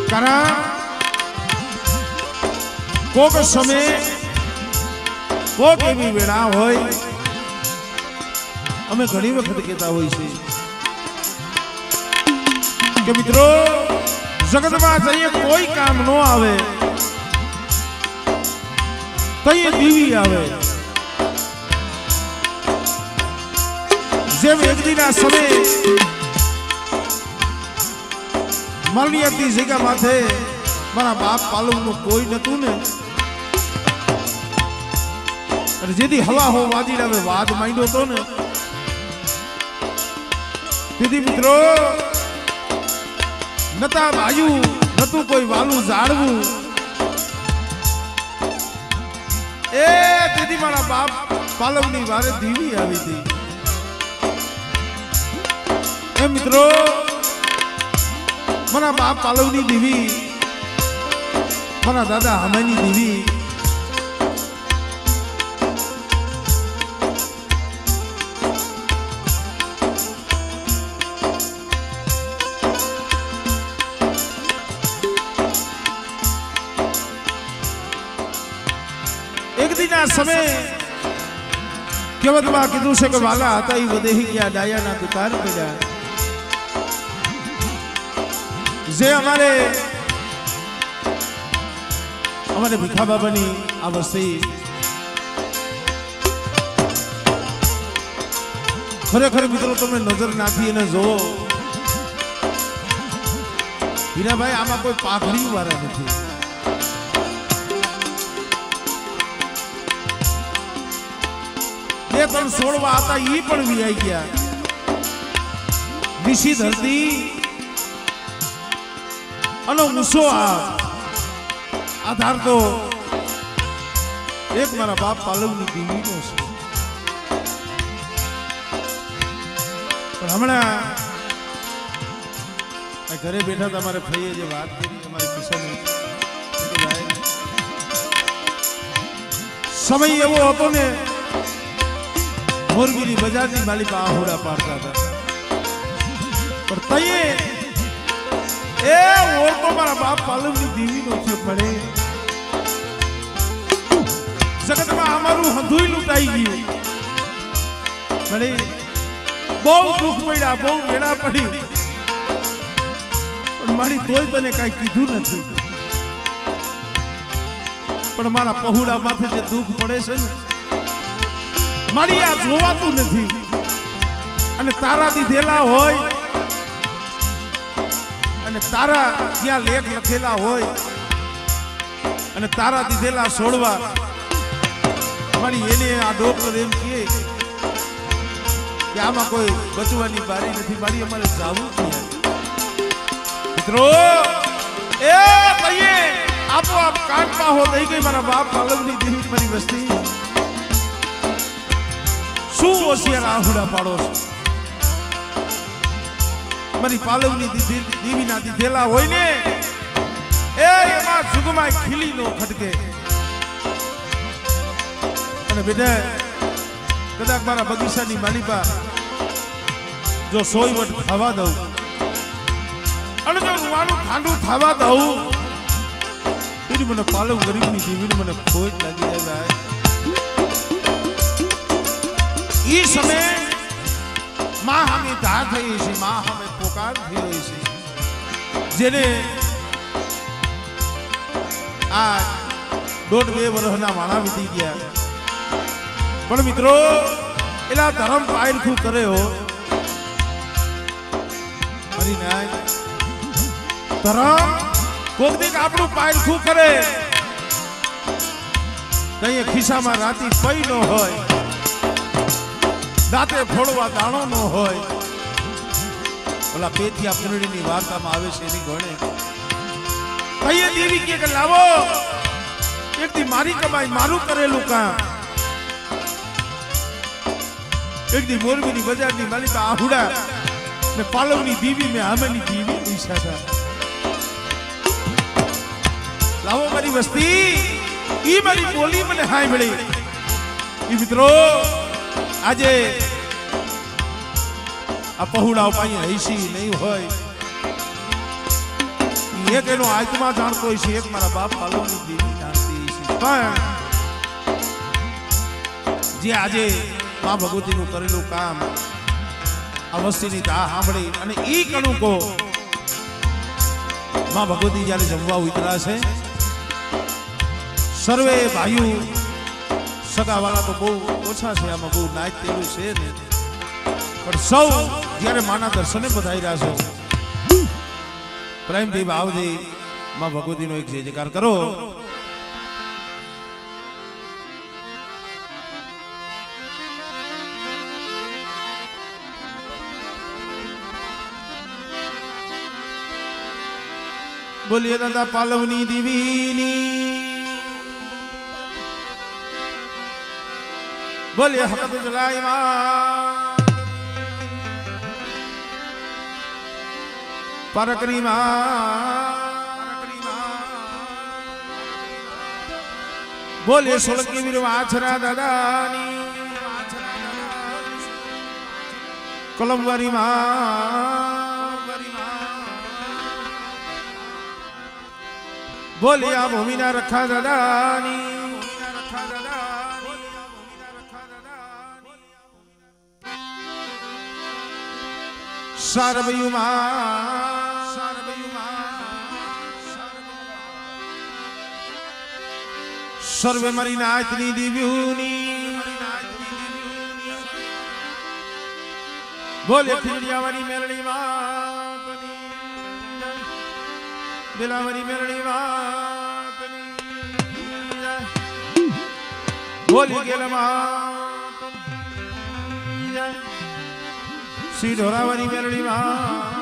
કારણ કોક સમય કોક એવી વેળા હોય અમે ઘણી વખત કહેતા હોય છે કે મિત્રો જગતમાં જઈએ કોઈ કામ ન આવે તો એ દીવી આવે જેમ એક દીના સમય માલનીયતની જગ્યા માથે મારા બાપ પાલવનું કોઈ નતું ને અને જેથી હવા હો વાજી લાવે વાદ માંડ્યો તો ને તેથી મિત્રો નતા બાજુ નતું કોઈ વાલું ઝાડવું એ તેથી મારા બાપ પાલવની વારે દીવી આવી હતી એ મિત્રો મારા બાપ પાલવની દીવી મારા દાદા હમાની દીવી એક દિના સમય કહેવતમાં કીધું છે કે વાલા હતા એ વધેહી ગયા ડાયાના દુકાન પડ્યા જે અમારે ભીખા બાબાની આ વસ્તી ખરેખર મિત્રો તમે નજર નાખી અને જોવો હીરાભાઈ આમાં કોઈ પાઘડી વાળા નથી બે ત્રણ સોળવા હતા એ પણ વિયાઈ ગયા વિશી ધરતી અને મૂસો આધાર તો એક મારા બાપ પાલવની દીવીનો છે પણ હમણાં ઘરે બેઠા તમારે ફઈએ જે વાત કરી તમારી કિસ્સાની સમય એવો હતો ને મોરબીની બજારની માલિકા આહોડા પાડતા હતા પણ તઈએ એ ઓર તો મારા બાપ પાલવની દીવીનો છે પડે જગતમાં અમારું હંધુય લૂંટાઈ ગયું પડે બહુ દુઃખ પડ્યા બહુ વેળા પડી પણ મારી તોય તને કઈ કીધું નથી પણ મારા પહોળા માથે જે દુઃખ પડે છે ને મારી આ જોવાતું નથી અને તારા દીધેલા હોય અને તારા ત્યાં લેખ લખેલા હોય અને તારા દીધેલા છોડવા મારી એને આ ડોક્ટર એમ કહે કે આમાં કોઈ બચવાની બારી નથી મારી અમારે જાવું જોઈએ મિત્રો એ કહીએ આપોઆપ કાઢવા હો થઈ ગઈ મારા બાપ પાલવની દીવી મારી વસ્તી શું હોશિયાર આહુડા પાડો છો મારી પાલવની દીવીના દીધેલા હોય ને એ એમાં જુગમાં ખીલી નો ખટકે અને બેટા કદાચ મારા બગીચાની માલિકા જો સોય વટ ખાવા દઉં અને જો રૂવાનું ઠાંડું ખાવા દઉં એની મને પાલવ ગરીબની દીવીને મને ખોટ લાગી જાય ઈ સમય માં હમે ધા થઈ છે માં હમે પોકાર થઈ રહી છે જેને આ 1.5-2 વર્ષના વાણા વીતી ગયા પણ મિત્રો એલા ધર્મ પાયરખું કરે હો હરી નાય ધર્મ કોક દીક આપણું પાયરખું કરે કઈ ખિસ્સામાં રાતી પઈ ન હોય દાંતે ફોડવા દાણો ન હોય ઓલા પેથિયા પુનડીની વાર્તામાં આવે છે એની ગણે કઈએ દેવી કે લાવો એકથી મારી કમાઈ મારું કરેલું કામ એકથી મોરબીની બજારની માલિકા આહુડા ને પાલવની દીવી મેં આમેલી દીવી પૈસા હતા લાવો મારી વસ્તી ઈ મારી બોલી મને હાય મળી ઈ મિત્રો આજે આ પહોળાઓ પાસે હૈસી નહીં હોય એક એનો આત્મા જાણતો હોય છે, એક મારા બાપ પાલવની દેવી જાણતી છે. પણ જે આજે મા ભગવતીનું કરેલું કામ આ વસ્તીની તા સાંભળી અને ઈ કણુકો મા ભગવતી જ્યારે જમવા ઉતરાશે, સર્વે ભાઈઓ સગાવાળા તો બહુ ઓછા છે, આમાં બહુ નાચ તેવું છે ને, પણ સૌ જ્યારે માના દર્શને પધાર્યા છે, પ્રેમથી ભાવથી મા ભગવતીનો એક જય જયકાર કરો. બોલીએ દાદા પાલવની દેવીની, બોલીએ હકત જલાઈ માં પરકરી માં, બોલીએ સોલંકી વીર વાછરા દાદાની, કલમવારી માં, બોલી આ ભૂમિના રખા દાદાની, સર્વે મારી નાચની દિવ્યુની, બોલે ખીડિયાવાળી મેરડી વાતની, બેલાવાળી મેરડી વાતની, બોલી ગેલમાં શ્રી ઢોરાવાળી મેરડી માં.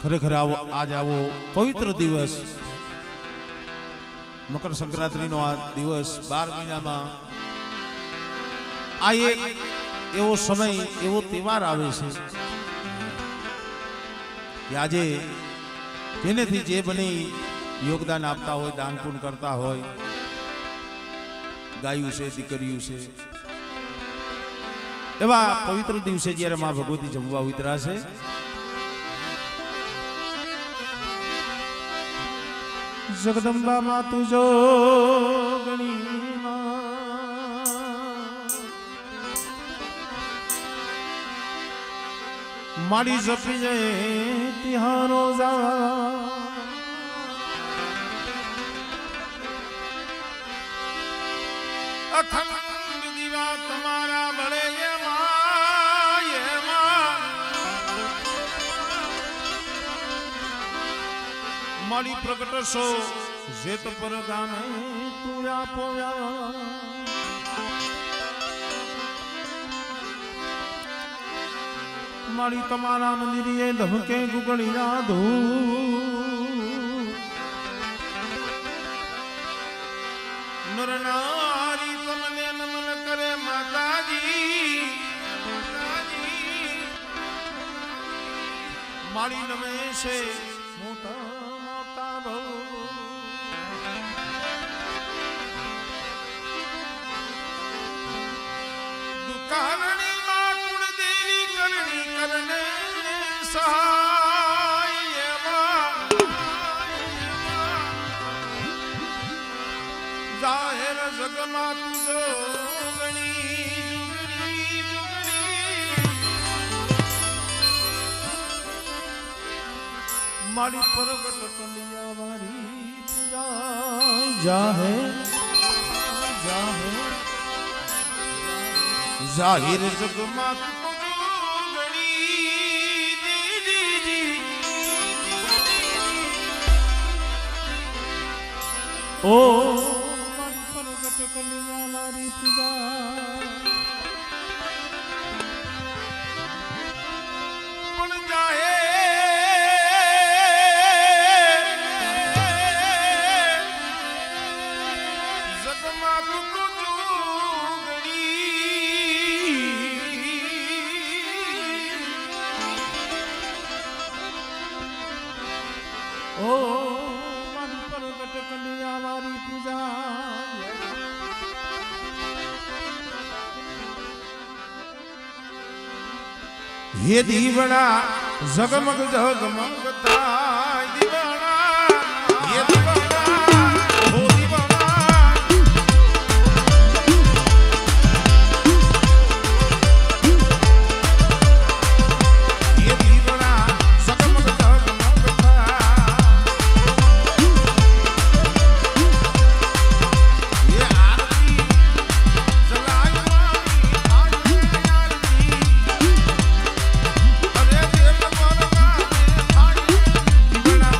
ખરેખર આજ આવો પવિત્ર દિવસ, મકર સંક્રાંતિનો આ દિવસ 12 મહિનામાં આ એક એવો સમય, એવો તહેવાર આવે છે કે આજે જેનેથી જે બની યોગદાન આપતા હોય, દાન પુણ્ય કરતા હોય, ગાયું છે, દીકરીયું છે, એવા પવિત્ર દિવસે જ્યારે મા ભગવતી જમવા ઉતરાશે, જગદંબા માં તુજો ગણી મારી જપી જાય તિહારો જા, અખંડ દીવા તમારા બળે મારી પ્રગટ સો જેત પર ગાને તું આપોયા, મારી તમારા મંદિરે ધમકે ગુગળી જાદુ, નર નારી તમને નમન કરે માતાજી, મારી નમે છે મોટા કારણી માં કુળ દેવી કરણી કરને સહાય, જાહેર જગમાં તુજો ગણી મારી પ્રગટ કલિયા મારી પૂજા, જાહેર જાહેર જગમાં ઓ પ્રગટ કલિયા મારી પૂજા, પણ જાહેર જગમાં ઓ મારી પ્રગટ કન્યા મારી પૂજા હે દીવડા જગમગ જગમગ થાય દીવડા હે દીવડા હો દીવડા હે દીવડા જગમગ જગમગ થાય હે આરતી જલાય મારી આરતી અરે દેવ મરવા દે થાય દીવડા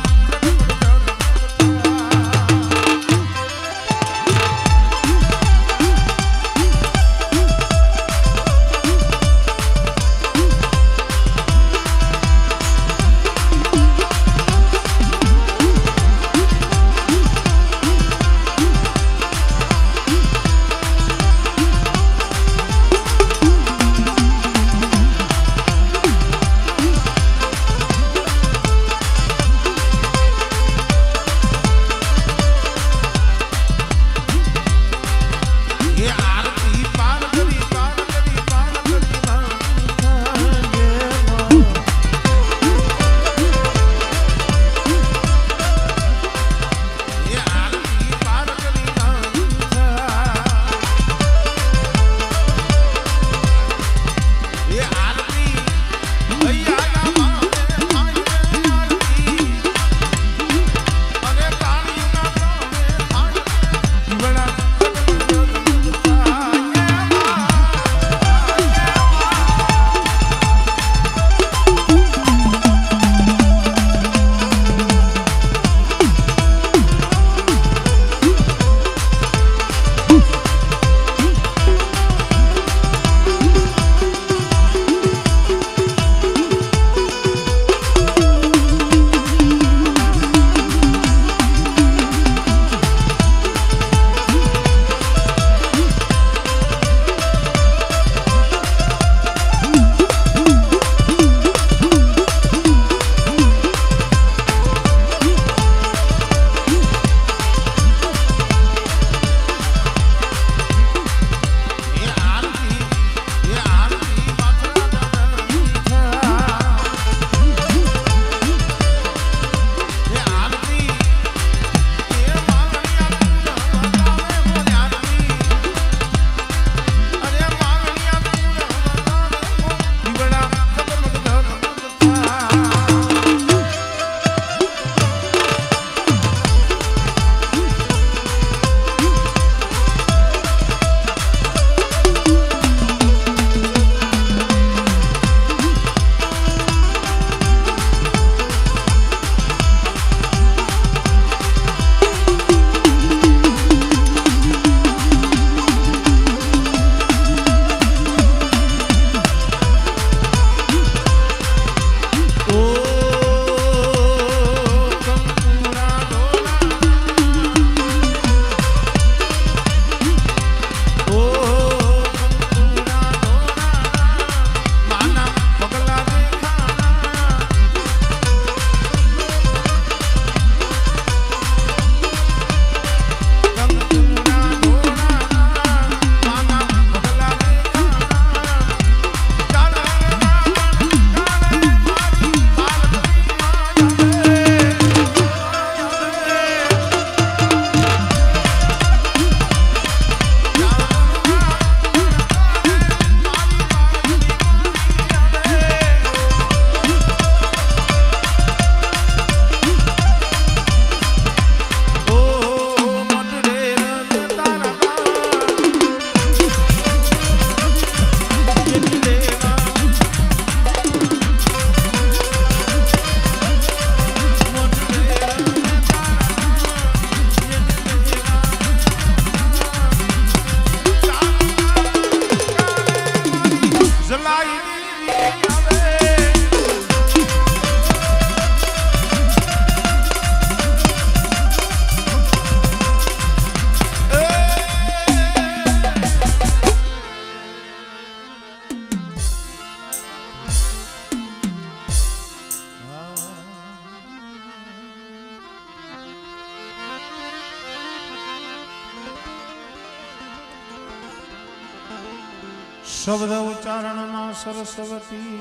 શબ્દ ઉચ્ચારણમાં સરસ્વતી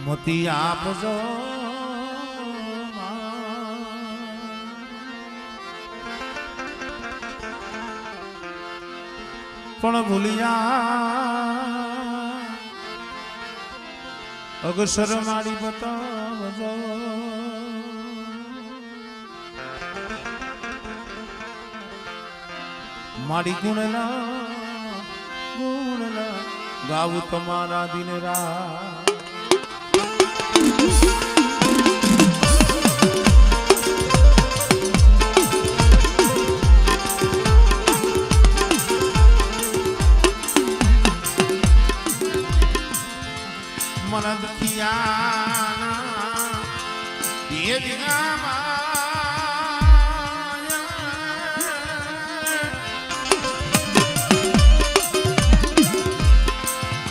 મોતી આપજો પણ ભૂલિયા અગસર મારી બતાવજો મારી ગુણલા ગાવું તમારા દિન રાત મનદ કિયાના એ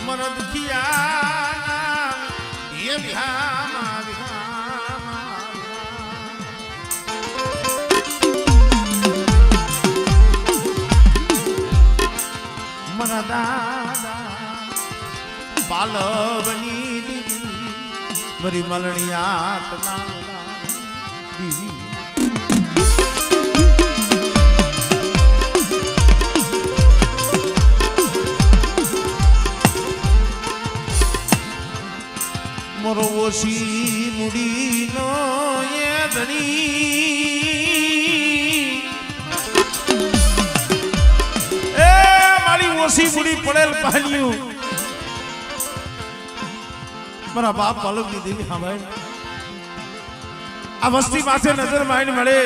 મનદ કિયાના એ મન દાદા પાલવની દીદી મારી મલણી આત્મા દીદી મોરો ઓછી મુડીનો એ ધણી એ મારી ઓછી મુડી પડેલ પાલ્યું મારા બાપ પાલવની દેવી હા ભાઈ આ વસ્તી માથે નજર માઈને મળે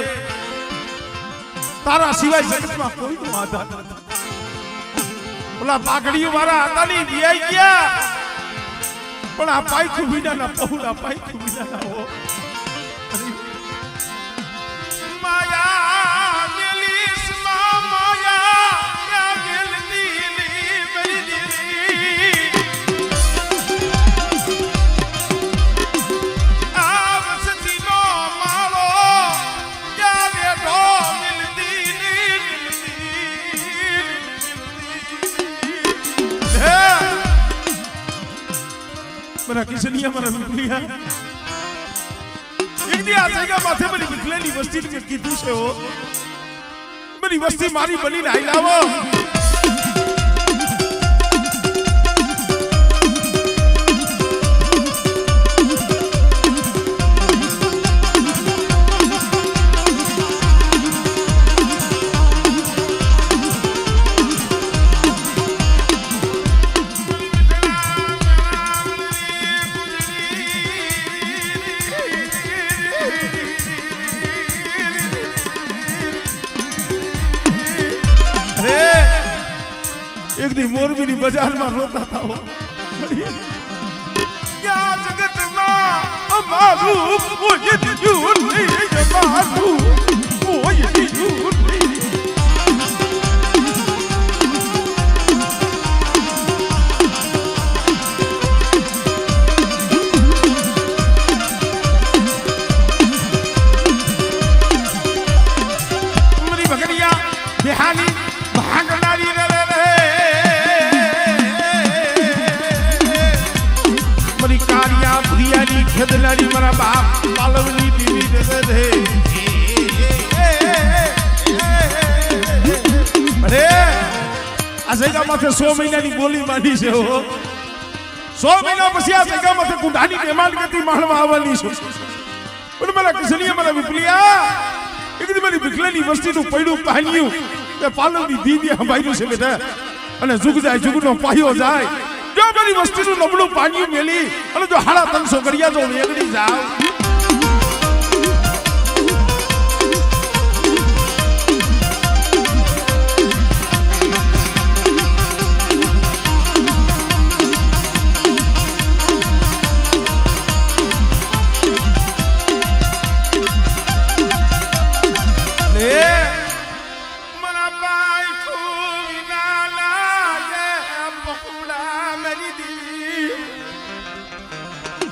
તારા સિવાય જગતમાં કોઈ માતા નથી ઓલા પાઘડીઓ મારા હાથાની દિયાઈ ગયા પણ આ પાયખું વિનાના પहुला પાયખું વિનાના હો માયા દિલીસ માં માયા યા દિલ દિલી મેરી દિલી मेरा किसनिया मेरा बिकलिया एक दिन आ जाएगा माथे मेरी बिकलेली बस्ती के कीधु से हो मेरी बस्ती मारी बनी नहीं लावो एक दिन मोरबी की बाजार में रोता था वो क्या जगत में अमारू वो ये झूठ नहीं अमारू वो ये झूठ नहीं मेरी बकरियां बिहानी भागनारी खेदलारी मारा बाप पालवनी दीदी दे दे अरे आ जगह माथे 100 महीना की बोली मानी छे हो 100 महीना પછી આ જગહ માથે કુંડાની ડિમાન્ડ કરતી માણવા આવવાની છે પણ મારા કિસનિયા મારા વિપલિયા એક દી મારી વિકલેની વસ્તીનું પૈડું પાણ્યું તે પાલવની દીદી હંભાઈનું છે બેટા અને જુગ જાય જુગનો પાયો જાય જો મારી વસ્તીનું નબળું પાણી મેલી અને જો 350 ગડિયા જો વેગડી જાવ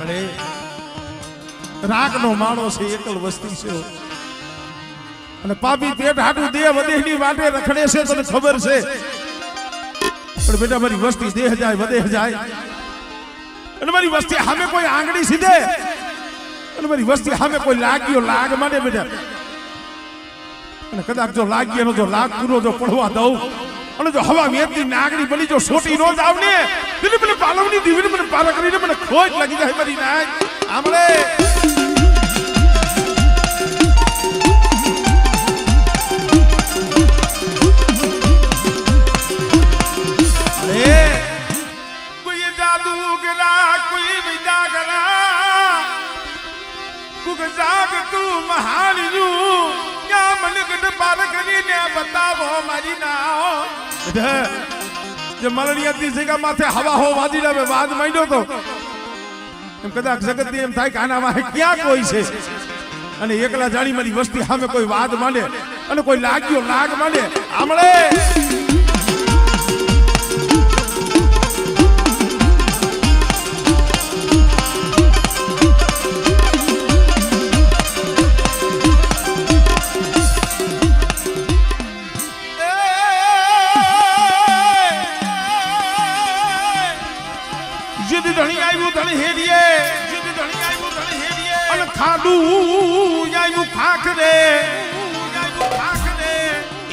અરે, રાગ નો માળો છે, એકલ વસ્તી છે, અને પાપી પેટ હાટું દેહ વધેની વાટે રખડે છે તને ખબર છે પણ બેટા મારી વસ્તી દેહ જાય વધે જાય અને મારી વસ્તી સામે કોઈ આંગળી સીધે અને મારી વસ્તી સામે કોઈ લાગ્યો લાગ માંડે બેટા અને કદાચ જો લાગ્યો જો લાગ પૂરો જો પડવા દઉં અને જો હવા વેચતી નાગડી બની જો સોટી નો જાવ ને દિલી મને પાલવની દીવીને મને પાર કરીને મને ખોટ લાગી જાય મારી નાગ આમળે જાગ તું મહાની ક્યાં મને ગઢ પાર કરીને બતાવો મારી નાઓ જે મરણિયાતી જગ્યા માથે હવા હો વાદી લાવે વાદ માંડ્યો તો એમ કદાચ જગત ની એમ થાય કે આના વાહે ક્યાં કોઈ છે અને એકલા જાણી મારી વસ્તી સામે કોઈ વાદ માંડે અને કોઈ લાગ્યો લાગ માંડે આમળે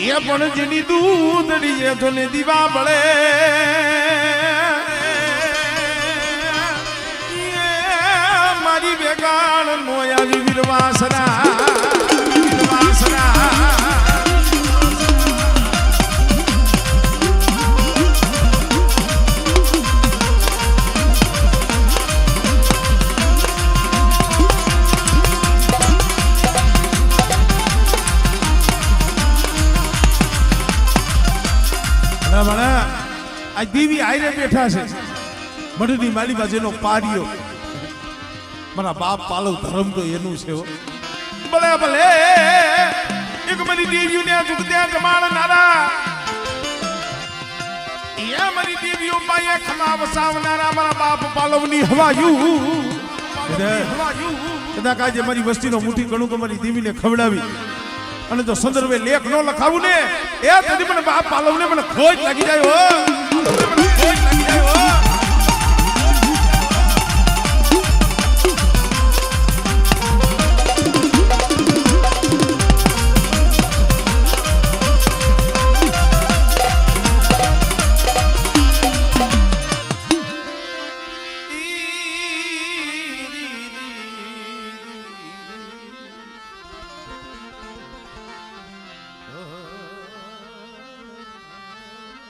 એ પણ જેની દૂધડી એ તો ને દીવા બળે મારી બેગાળ નો આવી વીરવાસના આ દેવી આયરે બેઠા છે મઢની માલી બાજુનો પારિયો મારા બાપ પાલવ ધર્મ તો એનું છે ભલે ભલે એક મારી દેવીઓને જુગત્યા જમાડનારા એ મારી દેવીઓ પાસે ખમા વસાવનારા મારા બાપ પાલવની હવાયું કદાચ આજે મારી વસ્તીનો મુઠ્ઠી ઘણું તો મારી દેવીને ખવડાવી અને જો સંદર્ભે લેખ નો લખાવું ને એ તદી મને બાપ પાલવને મને ખોટ લાગી જાય હો